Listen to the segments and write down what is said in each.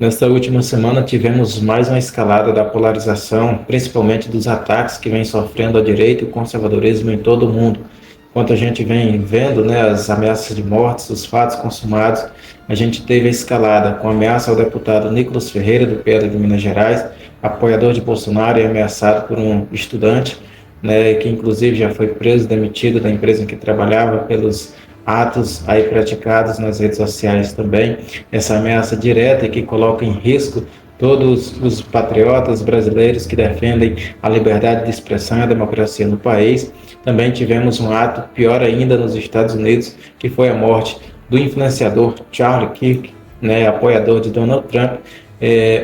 Nesta última semana tivemos mais uma escalada da polarização, principalmente dos ataques que vem sofrendo a direita e o conservadorismo em todo o mundo. Enquanto a gente vem vendo, as ameaças de mortes, os fatos consumados, a gente teve a escalada com ameaça ao deputado Nicolas Ferreira, do PL de Minas Gerais, apoiador de Bolsonaro e ameaçado por um estudante, que inclusive já foi preso, demitido da empresa em que trabalhava pelos atos aí praticados nas redes sociais também, essa ameaça direta e que coloca em risco todos os patriotas brasileiros que defendem a liberdade de expressão e a democracia no país. Também tivemos um ato pior ainda nos Estados Unidos, que foi a morte do influenciador Charlie Kirk, apoiador de Donald Trump,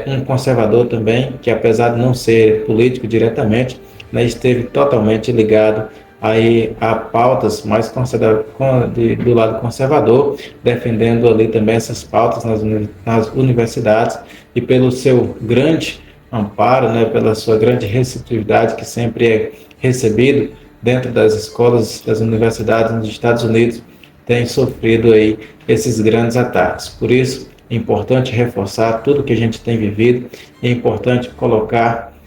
um conservador também, que apesar de não ser político diretamente, esteve totalmente ligado aí a pautas mais do lado conservador, defendendo ali também essas pautas nas universidades e pelo seu grande amparo, pela sua grande receptividade que sempre é recebido dentro das escolas, das universidades nos Estados Unidos, tem sofrido aí esses grandes ataques. Por isso, é importante reforçar tudo que a gente tem vivido, é importante colocar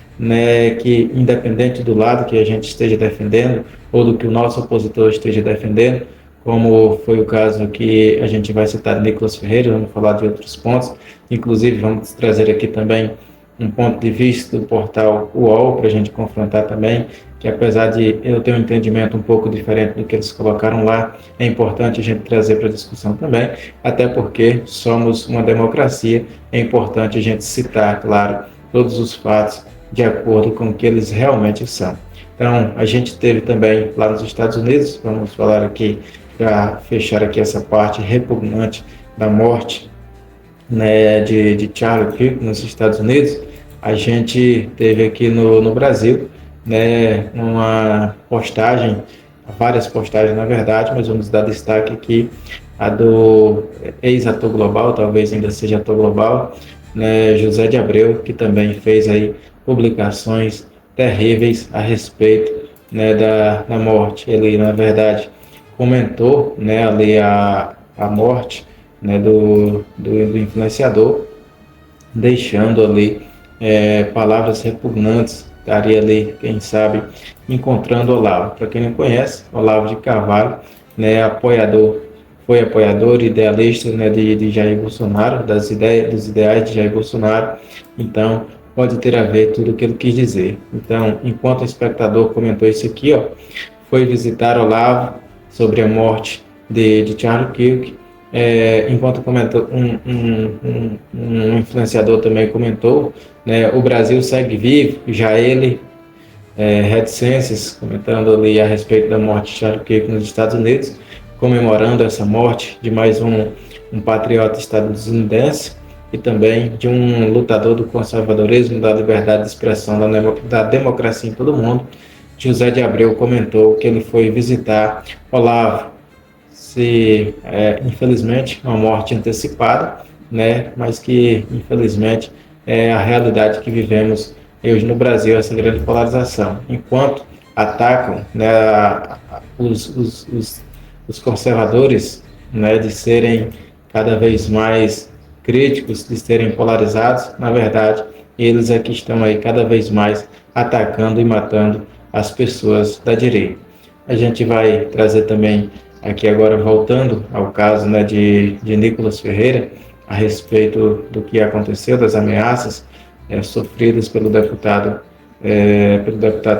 que independente do lado que a gente esteja defendendo ou do que o nosso opositor esteja defendendo, como foi o caso que a gente vai citar Nicolas Ferreira, vamos falar de outros pontos, inclusive vamos trazer aqui também um ponto de vista do portal UOL para a gente confrontar também, que apesar de eu ter um entendimento um pouco diferente do que eles colocaram lá, é importante a gente trazer para a discussão também, até porque somos uma democracia, é importante a gente citar, claro, todos os fatos de acordo com o que eles realmente são. Então, a gente teve também lá nos Estados Unidos, vamos falar aqui, para fechar aqui essa parte repugnante da morte de Charlie Kirk nos Estados Unidos, a gente teve aqui no Brasil uma postagem, várias postagens na verdade, mas vamos dar destaque aqui a do ex-ator global, talvez ainda seja ator global, José de Abreu, que também fez aí publicações terríveis a respeito da morte. Ele, na verdade, comentou ali a morte do influenciador, deixando ali palavras repugnantes, estaria ali, quem sabe, encontrando Olavo. Para quem não conhece, Olavo de Carvalho, foi apoiador e idealista de Jair Bolsonaro, dos ideais de Jair Bolsonaro. Então, pode ter a ver tudo o que ele quis dizer. Então, enquanto o espectador comentou isso aqui, foi visitar Olavo sobre a morte de Charlie Kirk, enquanto comentou, um influenciador também comentou, o Brasil segue vivo, já ele, reticências, comentando ali a respeito da morte de Charlie Kirk nos Estados Unidos, comemorando essa morte de mais um patriota estadunidense, e também de um lutador do conservadorismo, da liberdade de expressão, da democracia em todo o mundo. José de Abreu comentou que ele foi visitar Olavo, infelizmente, uma morte antecipada, mas que, infelizmente, é a realidade que vivemos hoje no Brasil, essa grande polarização. Enquanto atacam os conservadores de serem cada vez mais críticos, de serem polarizados, na verdade, eles é que estão aí cada vez mais atacando e matando as pessoas da direita. A gente vai trazer também aqui agora, voltando ao caso de Nicolas Ferreira, a respeito do que aconteceu, das ameaças sofridas pelo deputado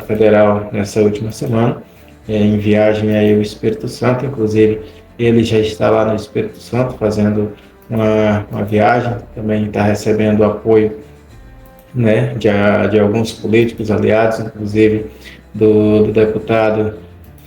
federal nessa última semana, em viagem aí ao Espírito Santo. Inclusive, ele já está lá no Espírito Santo fazendo uma viagem, também está recebendo apoio de alguns políticos aliados, inclusive do deputado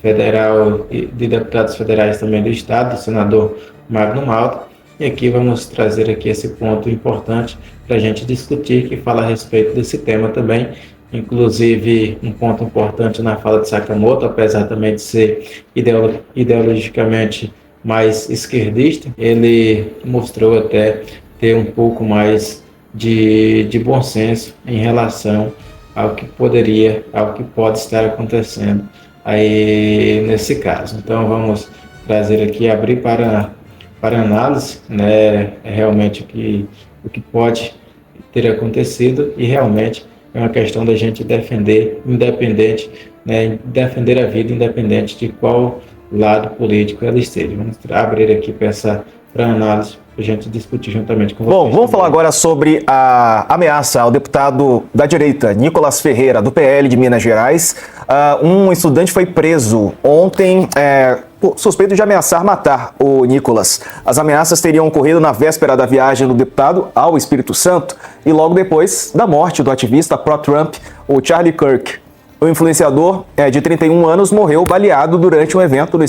federal e de deputados federais também do estado, do senador Magno Malta. E aqui vamos trazer aqui esse ponto importante para a gente discutir, que fala a respeito desse tema também, inclusive um ponto importante na fala de Sakamoto, apesar também de ser ideologicamente mais esquerdista, ele mostrou até ter um pouco mais de bom senso em relação ao que pode estar acontecendo aí nesse caso. Então vamos trazer aqui, abrir para análise, realmente o que o que pode ter acontecido, e realmente é uma questão da gente defender, independente, né, defender a vida independente de qual lado político ela esteja. Vamos abrir aqui para análise, para a gente discutir juntamente com vocês. Bom, vamos falar agora sobre a ameaça ao deputado da direita, Nicolas Ferreira, do PL de Minas Gerais. Um estudante foi preso ontem, suspeito de ameaçar matar o Nicolas. As ameaças teriam ocorrido na véspera da viagem do deputado ao Espírito Santo e logo depois da morte do ativista pró-Trump, o Charlie Kirk. O influenciador de 31 anos morreu baleado durante um evento no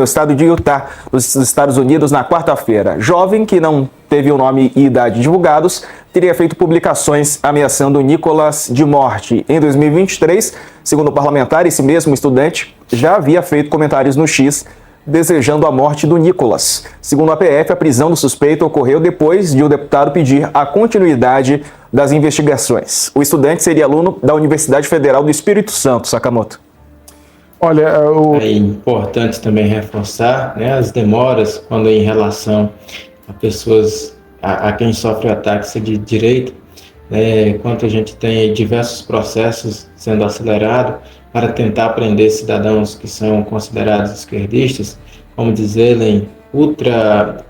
estado de Utah, nos Estados Unidos, na quarta-feira. Jovem que não teve o nome e idade divulgados, teria feito publicações ameaçando Nicolas de morte. Em 2023, segundo o parlamentar, esse mesmo estudante já havia feito comentários no X desejando a morte do Nicolas. Segundo a PF, a prisão do suspeito ocorreu depois de o deputado pedir a continuidade das investigações. O estudante seria aluno da Universidade Federal do Espírito Santo, Sakamoto. Olha, é importante também reforçar, né, as demoras quando em relação a pessoas, a quem sofre ataques de direita, enquanto a gente tem diversos processos sendo acelerados para tentar prender cidadãos que são considerados esquerdistas, como dizerem,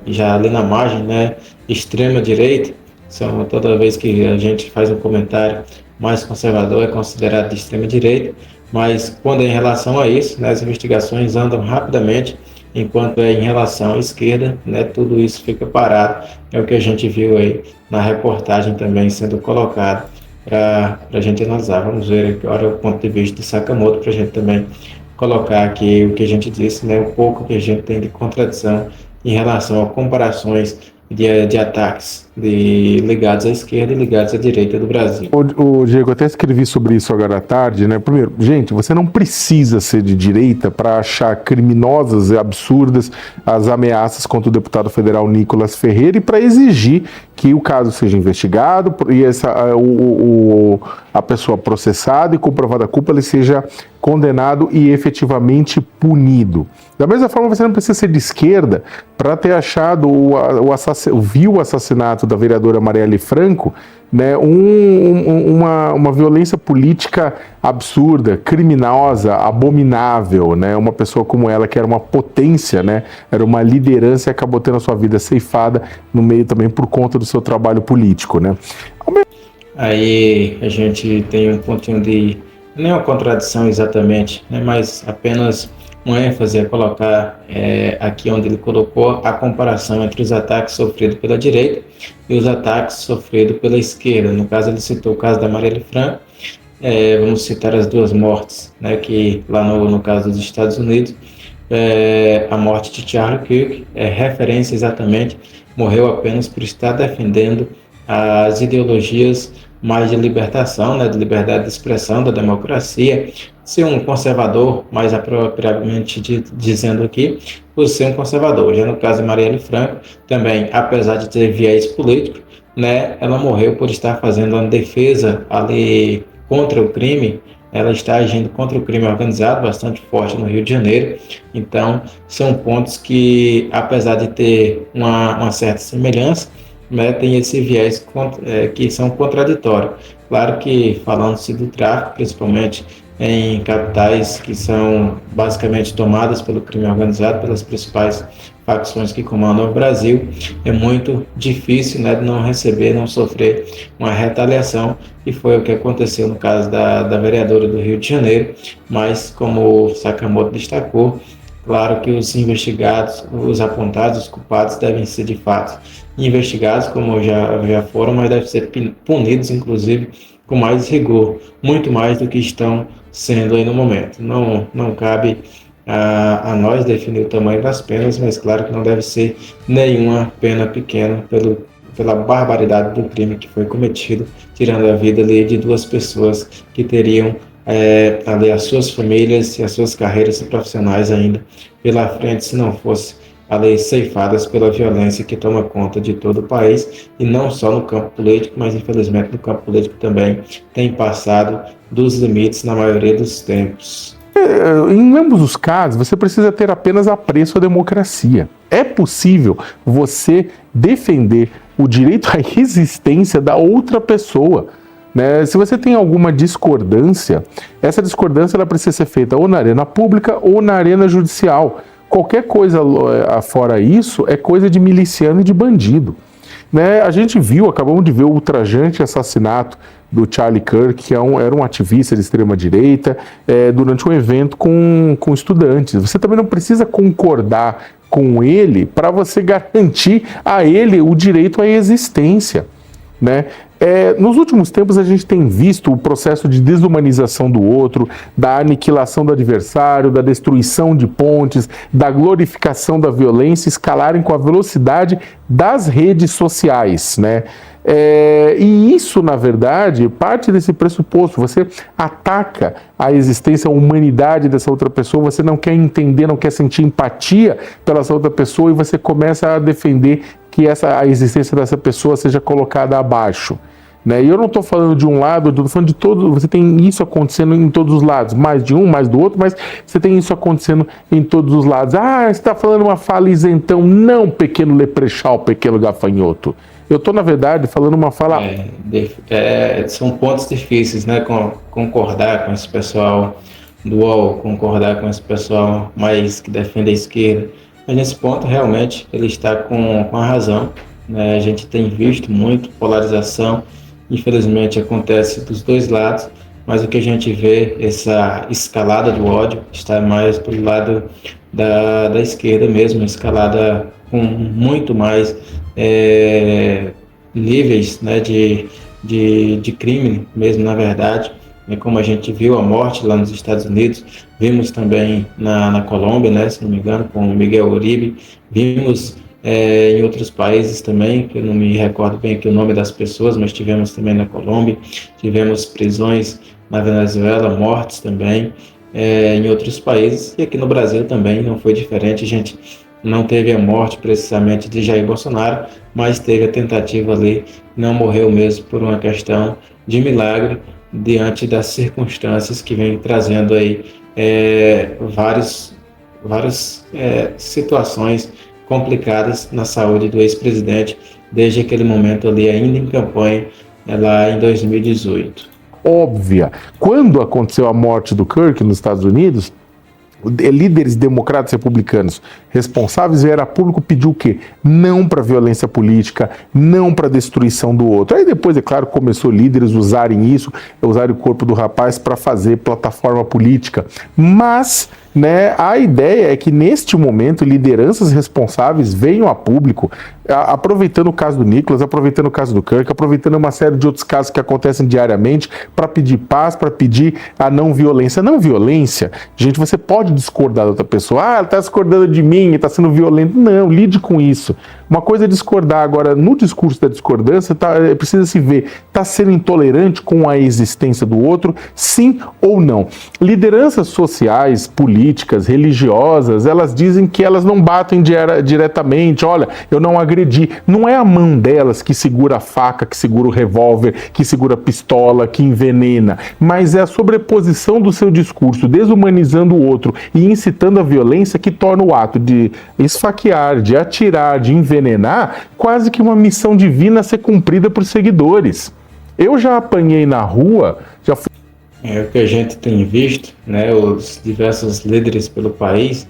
já ali na margem, né, extrema direita. São, toda vez que a gente faz um comentário mais conservador é considerado de extrema direita, mas quando é em relação a isso, né, as investigações andam rapidamente, enquanto é em relação à esquerda, né, tudo isso fica parado. É o que a gente viu aí na reportagem também sendo colocado para a gente analisar. Vamos ver agora o ponto de vista de Sakamoto, para a gente também colocar aqui o que a gente disse, né, um pouco que a gente tem de contradição em relação a comparações de ataques ligados à esquerda e ligados à direita do Brasil. O Diego, eu até escrevi sobre isso agora à tarde, né? Primeiro, gente, você não precisa ser de direita para achar criminosas e absurdas as ameaças contra o deputado federal Nicolas Ferreira e para exigir que o caso seja investigado e a pessoa processada e comprovada a culpa ele seja condenado e efetivamente punido. Da mesma forma, você não precisa ser de esquerda para ter achado o assassinato da vereadora Marielle Franco, né, uma violência política absurda, criminosa, abominável, né, uma pessoa como ela que era uma potência, né, era uma liderança e acabou tendo a sua vida ceifada no meio também por conta do seu trabalho político, né. Aí a gente tem um pontinho de, não é uma contradição exatamente, né, mas apenas uma ênfase a colocar aqui onde ele colocou a comparação entre os ataques sofridos pela direita e os ataques sofridos pela esquerda. No caso, ele citou o caso da Marielle Franco, vamos citar as duas mortes, né, que lá no caso dos Estados Unidos, a morte de Charlie Kirk é referência exatamente, morreu apenas por estar defendendo as ideologias mais de libertação, né, de liberdade de expressão, da democracia, ser um conservador, mais apropriadamente dizendo aqui, por ser um conservador. Já no caso de Marielle Franco, também, apesar de ter viés político, né, ela morreu por estar fazendo uma defesa ali contra o crime. Ela está agindo contra o crime organizado, bastante forte no Rio de Janeiro. Então, são pontos que, apesar de ter uma certa semelhança, né, tem esse viés que são contraditórios. Claro que, falando-se do tráfico, principalmente em capitais que são basicamente tomadas pelo crime organizado, pelas principais facções que comandam o Brasil, é muito difícil, né, de não receber, não sofrer uma retaliação, e foi o que aconteceu no caso da vereadora do Rio de Janeiro. Mas, como o Sakamoto destacou, claro que os investigados, os apontados, os culpados devem ser de fato investigados, como já foram, mas devem ser punidos, inclusive, com mais rigor, muito mais do que estão sendo aí no momento. Não cabe a nós definir o tamanho das penas, mas claro que não deve ser nenhuma pena pequena pela barbaridade do crime que foi cometido, tirando a vida ali de duas pessoas que teriam ali as suas famílias e as suas carreiras profissionais ainda pela frente, se não fosse ali ceifadas pela violência que toma conta de todo o país, e não só no campo político, mas infelizmente no campo político também tem passado dos limites na maioria dos tempos. Em ambos os casos, você precisa ter apenas apreço à democracia. É possível você defender o direito à existência da outra pessoa. Né? Se você tem alguma discordância, essa discordância ela precisa ser feita ou na arena pública ou na arena judicial. Qualquer coisa fora isso é coisa de miliciano e de bandido. Né? A gente acabamos de ver o ultrajante assassinato do Charlie Kirk, que era um ativista de extrema-direita, durante um evento com estudantes. Você também não precisa concordar com ele para você garantir a ele o direito à existência. Né? Nos últimos tempos a gente tem visto o processo de desumanização do outro, da aniquilação do adversário, da destruição de pontes, da glorificação da violência escalarem com a velocidade das redes sociais, né? E isso, na verdade, parte desse pressuposto. Você ataca a existência, a humanidade dessa outra pessoa, você não quer entender, não quer sentir empatia pela essa outra pessoa e você começa a defender que a existência dessa pessoa seja colocada abaixo. Né? E eu não estou falando de um lado, eu estou falando de todo. Você tem isso acontecendo em todos os lados, mais de um, mais do outro, mas você tem isso acontecendo em todos os lados. Você está falando uma fala isentão. Não, pequeno leprechal, pequeno gafanhoto. Eu estou, na verdade, falando uma fala... São pontos difíceis, né? Concordar com esse pessoal do UOL, concordar com esse pessoal mais que defende a esquerda. Mas nesse ponto, realmente, ele está com a razão. Né? A gente tem visto muito polarização. Infelizmente, acontece dos dois lados. Mas o que a gente vê, essa escalada do ódio, está mais pelo lado da esquerda mesmo, escalada com muito mais níveis, né, de crime mesmo, na verdade, como a gente viu a morte lá nos Estados Unidos, vimos também na Colômbia, né, se não me engano, com o Miguel Uribe, vimos em outros países também, que eu não me recordo bem aqui o nome das pessoas, mas tivemos também na Colômbia, tivemos prisões na Venezuela, mortes também em outros países, e aqui no Brasil também não foi diferente. A gente não teve a morte precisamente de Jair Bolsonaro, mas teve a tentativa ali, não morreu mesmo por uma questão de milagre, diante das circunstâncias que vem trazendo aí várias situações complicadas na saúde do ex-presidente, desde aquele momento ali, ainda em campanha, lá em 2018. Óbvia. Quando aconteceu a morte do Kirk nos Estados Unidos, líderes democratas republicanos responsáveis vieram a público pedir o quê? Não para violência política, não para destruição do outro. Aí depois, é claro, começou líderes usarem o corpo do rapaz para fazer plataforma política. Mas, né, a ideia é que neste momento lideranças responsáveis venham a público, aproveitando o caso do Nicolas, aproveitando o caso do Kirk, aproveitando uma série de outros casos que acontecem diariamente para pedir paz, para pedir a não violência. Não violência, gente, você pode discordar da outra pessoa. Ela está discordando de mim, está sendo violento. Não, lide com isso. Uma coisa é discordar. Agora, no discurso da discordância, precisa se ver, está sendo intolerante com a existência do outro, sim ou não? Lideranças sociais, políticas, religiosas, elas dizem que elas não batem diretamente. Olha, eu não agredi. Não é a mão delas que segura a faca, que segura o revólver, que segura a pistola, que envenena, mas é a sobreposição do seu discurso, desumanizando o outro e incitando a violência, que torna o ato de esfaquear, de atirar, de envenenar, quase que uma missão divina a ser cumprida por seguidores. Eu já apanhei na rua, já fui... É o que a gente tem visto, né, os diversos líderes pelo país,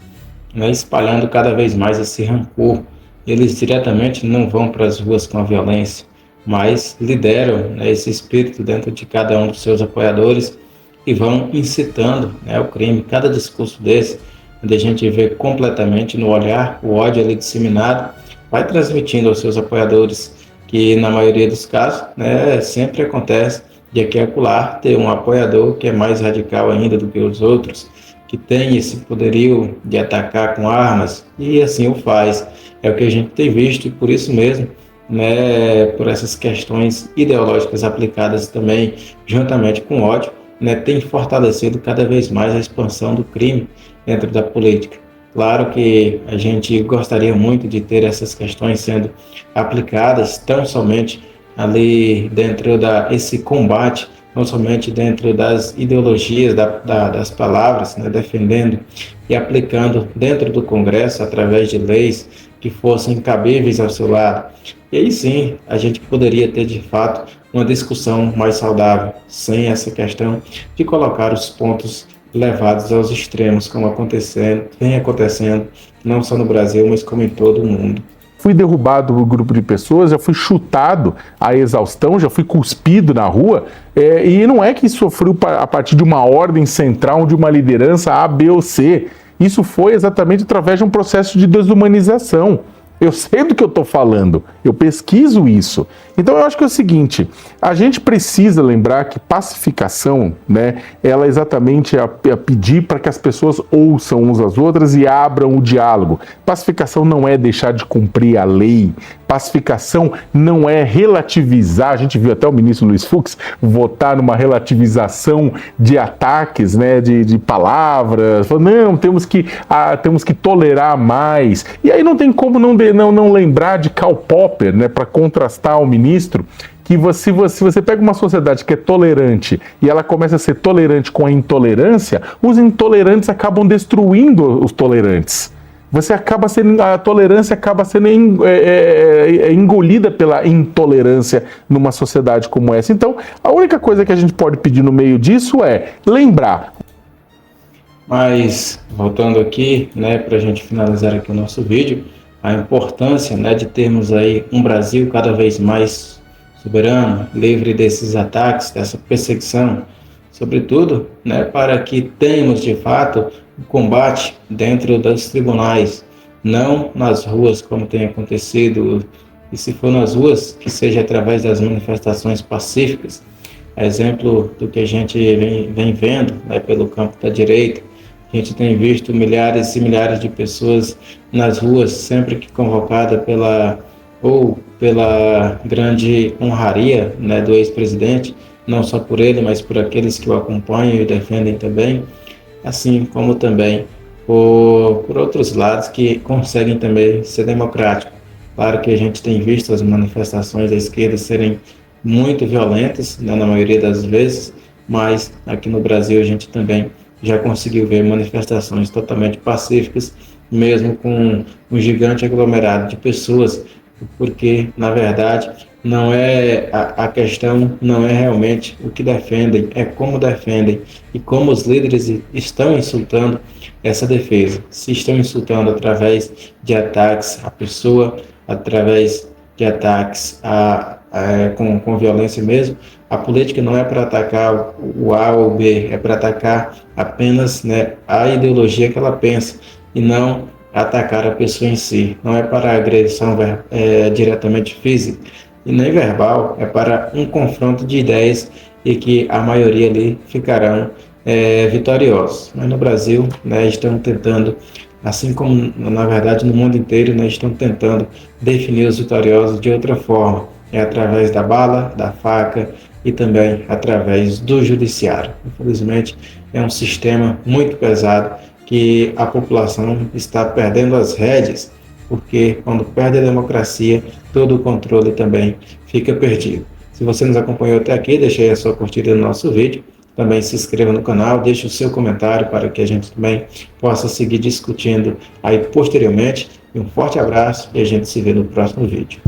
né, espalhando cada vez mais esse rancor. Eles diretamente não vão para as ruas com a violência, mas lideram, né, esse espírito dentro de cada um dos seus apoiadores e vão incitando, né, o crime. Cada discurso desse, onde a gente vê completamente no olhar o ódio ali disseminado, vai transmitindo aos seus apoiadores, que na maioria dos casos, né, sempre acontece de aqui a acolá ter um apoiador que é mais radical ainda do que os outros, que tem esse poderio de atacar com armas, e assim o faz. É o que a gente tem visto, e por isso mesmo, né, por essas questões ideológicas aplicadas também, juntamente com ódio, né, tem fortalecido cada vez mais a expansão do crime dentro da política. Claro que a gente gostaria muito de ter essas questões sendo aplicadas tão somente ali dentro esse combate, não somente dentro das ideologias, das palavras, né, defendendo e aplicando dentro do Congresso através de leis que fossem cabíveis ao seu lado, E aí sim, a gente poderia ter de fato uma discussão mais saudável, sem essa questão de colocar os pontos levados aos extremos, como vem acontecendo, não só no Brasil, mas como em todo o mundo. Fui derrubado por um grupo de pessoas, já fui chutado à exaustão, já fui cuspido na rua, e não é que sofreu a partir de uma ordem central, de uma liderança A, B ou C. Isso foi exatamente através de um processo de desumanização. Eu sei do que eu estou falando, eu pesquiso isso. Então eu acho que é o seguinte, a gente precisa lembrar que pacificação, né, ela exatamente é a pedir para que as pessoas ouçam uns às outras e abram o diálogo. Pacificação não é deixar de cumprir a lei, pacificação não é relativizar, a gente viu até o ministro Luiz Fux votar numa relativização de ataques, né, de palavras, falou, não, temos que tolerar mais. E aí não tem como não lembrar de Karl Popper, né, para contrastar o ministro, que se você pega uma sociedade que é tolerante e ela começa a ser tolerante com a intolerância, os intolerantes acabam destruindo os tolerantes. A tolerância acaba sendo engolida pela intolerância numa sociedade como essa. Então, a única coisa que a gente pode pedir no meio disso é lembrar. Mas, voltando aqui, né, para a gente finalizar aqui o nosso vídeo, a importância, né, de termos aí um Brasil cada vez mais soberano, livre desses ataques, dessa perseguição, sobretudo, né, para que tenhamos de fato o combate dentro dos tribunais, não nas ruas como tem acontecido, e se for nas ruas, que seja através das manifestações pacíficas, exemplo do que a gente vem vendo, né, pelo campo da direita. A gente tem visto milhares e milhares de pessoas nas ruas, sempre que convocada pela grande honraria, né, do ex-presidente, não só por ele, mas por aqueles que o acompanham e defendem também, assim como também por outros lados que conseguem também ser democráticos. Claro que a gente tem visto as manifestações da esquerda serem muito violentas, né, na maioria das vezes, mas aqui no Brasil a gente também já conseguiu ver manifestações totalmente pacíficas, mesmo com um gigante aglomerado de pessoas, porque, na verdade, não é a questão não é realmente o que defendem, é como defendem e como os líderes estão insultando essa defesa. Se estão insultando através de ataques à pessoa, através de ataques com violência mesmo, a política não é para atacar o A ou o B, é para atacar apenas, né, a ideologia que ela pensa e não atacar a pessoa em si. Não é para agressão diretamente física e nem verbal, é para um confronto de ideias e que a maioria ali ficarão vitoriosos. Mas no Brasil, né, estão tentando, assim como na verdade no mundo inteiro, né, estão tentando definir os vitoriosos de outra forma, através da bala, da faca e também através do judiciário. Infelizmente, é um sistema muito pesado que a população está perdendo as rédeas, porque quando perde a democracia, todo o controle também fica perdido. Se você nos acompanhou até aqui, deixe aí a sua curtida no nosso vídeo, também se inscreva no canal, deixe o seu comentário para que a gente também possa seguir discutindo aí posteriormente. Um forte abraço e a gente se vê no próximo vídeo.